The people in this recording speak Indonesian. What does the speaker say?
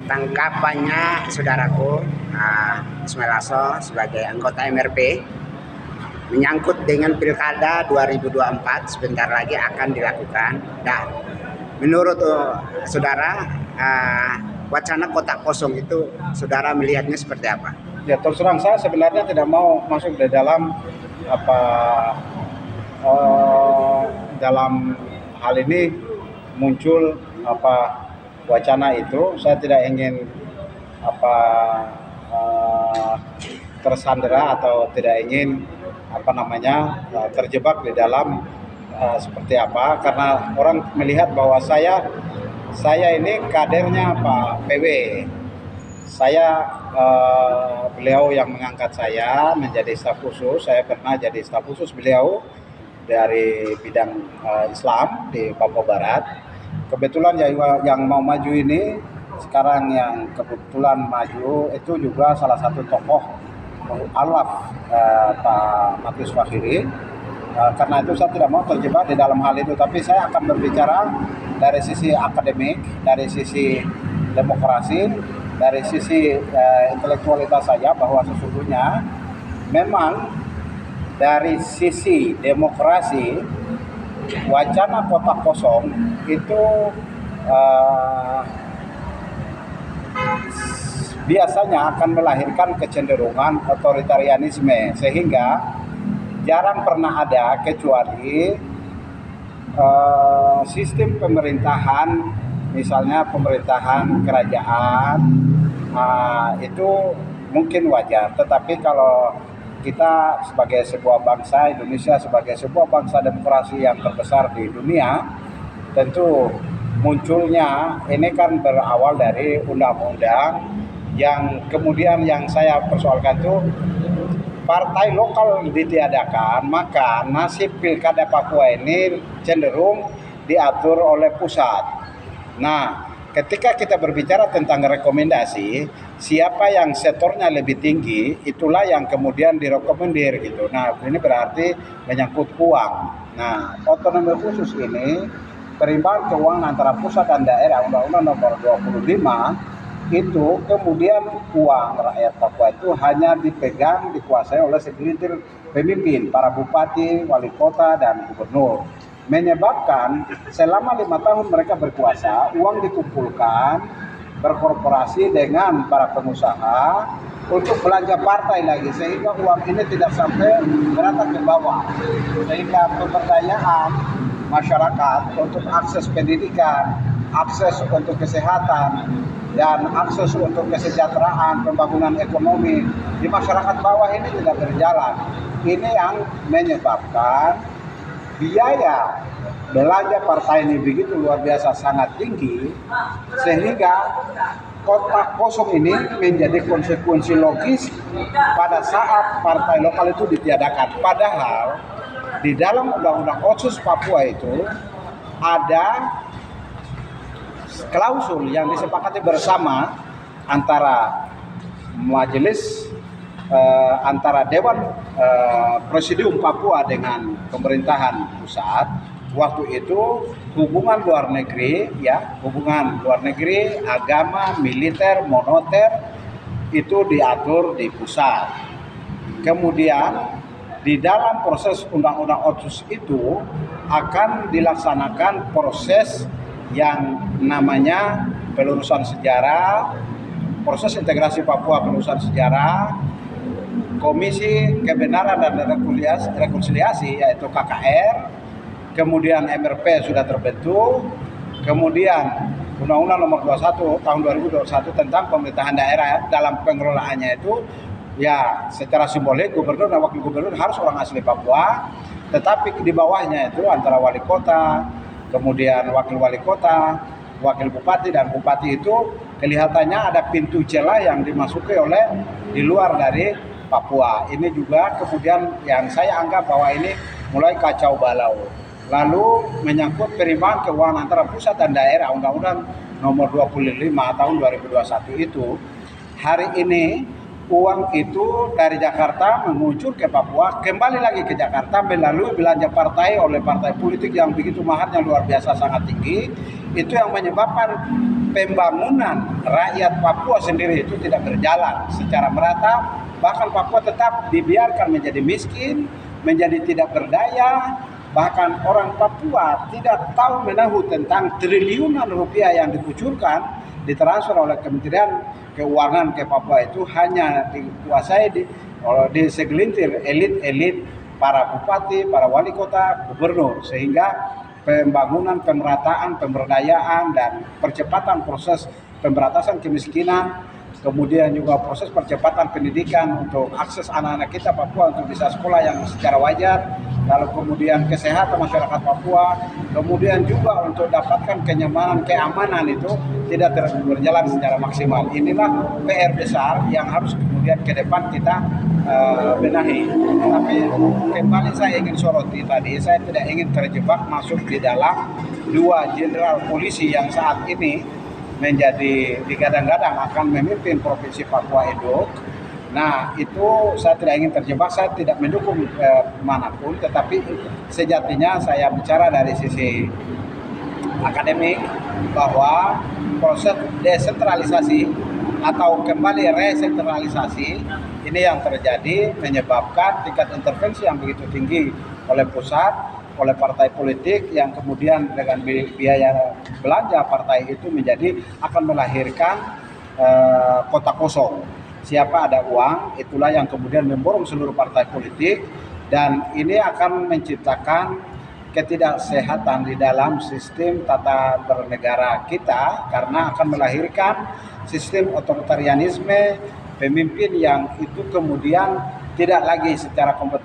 Tanggapannya saudaraku Ismail Aso sebagai anggota MRP menyangkut dengan Pilkada 2024 sebentar lagi akan dilakukan. Dan menurut saudara wacana kotak kosong itu saudara melihatnya seperti apa? Ya, terus terang saya sebenarnya tidak mau masuk di dalam dalam hal ini muncul wacana itu. Saya tidak ingin tersandera atau tidak ingin terjebak di dalam seperti apa, karena orang melihat bahwa saya ini kadernya Pak PW. Beliau yang mengangkat saya menjadi staf khusus. Saya pernah jadi staf khusus beliau dari bidang Islam di Papua Barat. Kebetulan yang mau maju ini sekarang, yang kebetulan maju itu juga salah satu tokoh alaf Pak Matius Fakhiri. Karena itu saya tidak mau terjebak di dalam hal itu, tapi saya akan berbicara dari sisi akademik, dari sisi demokrasi, dari sisi intelektualitas saya, bahwa sesungguhnya memang dari sisi demokrasi wacana kotak kosong itu biasanya akan melahirkan kecenderungan otoritarianisme, sehingga jarang pernah ada kecuali sistem pemerintahan, misalnya pemerintahan kerajaan, itu mungkin wajar. Tetapi kalau kita sebagai sebuah bangsa, Indonesia sebagai sebuah bangsa demokrasi yang terbesar di dunia, tentu munculnya ini kan berawal dari undang-undang yang kemudian yang saya persoalkan itu partai lokal ditiadakan, maka nasib Pilkada Papua ini cenderung diatur oleh pusat. Nah, ketika kita berbicara tentang rekomendasi, siapa yang setornya lebih tinggi, itulah yang kemudian direkomendir gitu. Nah, ini berarti menyangkut uang. Nah, otonomi khusus ini, perimbangan keuangan antara pusat dan daerah, Undang-Undang Nomor 25, itu kemudian uang rakyat Papua itu hanya dikuasai oleh segelintir pemimpin, para bupati, wali kota, dan gubernur. Menyebabkan selama 5 tahun mereka berkuasa, uang dikumpulkan, berkorporasi dengan para pengusaha untuk belanja partai lagi, sehingga uang ini tidak sampai merata ke bawah, sehingga pemberdayaan masyarakat untuk akses pendidikan, akses untuk kesehatan, dan akses untuk kesejahteraan, pembangunan ekonomi di masyarakat bawah ini tidak berjalan. Ini yang menyebabkan biaya belanja partai ini begitu luar biasa sangat tinggi, sehingga kotak kosong ini menjadi konsekuensi logis pada saat partai lokal itu ditiadakan. Padahal di dalam Undang-Undang Otsus Papua itu ada klausul yang disepakati bersama antara majelis antara Dewan Presidium Papua dengan pemerintahan pusat. Waktu itu hubungan luar negeri, agama, militer, moneter itu diatur di pusat. Kemudian di dalam proses Undang-Undang Otsus itu akan dilaksanakan proses yang namanya pelurusan sejarah, proses integrasi Papua pelurusan sejarah, Komisi Kebenaran dan Rekonsiliasi yaitu KKR, kemudian MRP sudah terbentuk, kemudian Undang-Undang Nomor 21 tahun 2021 tentang pemerintahan daerah, dalam pengelolaannya itu ya secara simbolik gubernur dan wakil gubernur harus orang asli Papua, tetapi di bawahnya itu antara wali kota, kemudian wakil wali kota, wakil bupati, dan bupati itu kelihatannya ada pintu celah yang dimasuki oleh di luar dari Papua. Ini juga kemudian yang saya anggap bahwa ini mulai kacau balau. Lalu menyangkut perimbangan keuangan antara pusat dan daerah, Undang-Undang Nomor 25 tahun 2021 itu hari ini uang itu dari Jakarta menuju ke Papua, kembali lagi ke Jakarta melalui belanja partai oleh partai politik yang begitu mahalnya luar biasa sangat tinggi. Itu yang menyebabkan pembangunan rakyat Papua sendiri itu tidak berjalan secara merata, bahkan Papua tetap dibiarkan menjadi miskin, menjadi tidak berdaya. Bahkan orang Papua tidak tahu menahu tentang triliunan rupiah yang dikucurkan ditransfer oleh Kementerian Keuangan ke Papua itu hanya dikuasai di segelintir elit-elit para bupati, para wali kota, gubernur, sehingga pembangunan, pemerataan, pemberdayaan dan percepatan proses pemberantasan kemiskinan, kemudian juga proses percepatan pendidikan untuk akses anak-anak kita Papua untuk bisa sekolah yang secara wajar, lalu kemudian kesehatan masyarakat Papua, kemudian juga untuk dapatkan kenyamanan, keamanan itu tidak berjalan secara maksimal. Inilah PR besar yang harus kemudian ke depan kita benahi. Tapi kembali saya ingin soroti tadi, saya tidak ingin terjebak masuk di dalam dua jenderal polisi yang saat ini menjadi digadang-gadang akan memimpin Provinsi Papua Induk. Nah, itu saya tidak ingin terjebak, saya tidak mendukung manapun, tetapi sejatinya saya bicara dari sisi akademik bahwa proses desentralisasi atau kembali resentralisasi ini yang terjadi menyebabkan tingkat intervensi yang begitu tinggi oleh pusat, oleh partai politik yang kemudian dengan biaya belanja partai itu menjadi akan melahirkan kota kosong. Siapa ada uang, itulah yang kemudian memborong seluruh partai politik, dan ini akan menciptakan ketidaksehatan di dalam sistem tata bernegara kita karena akan melahirkan sistem otoritarianisme, pemimpin yang itu kemudian tidak lagi secara kompeten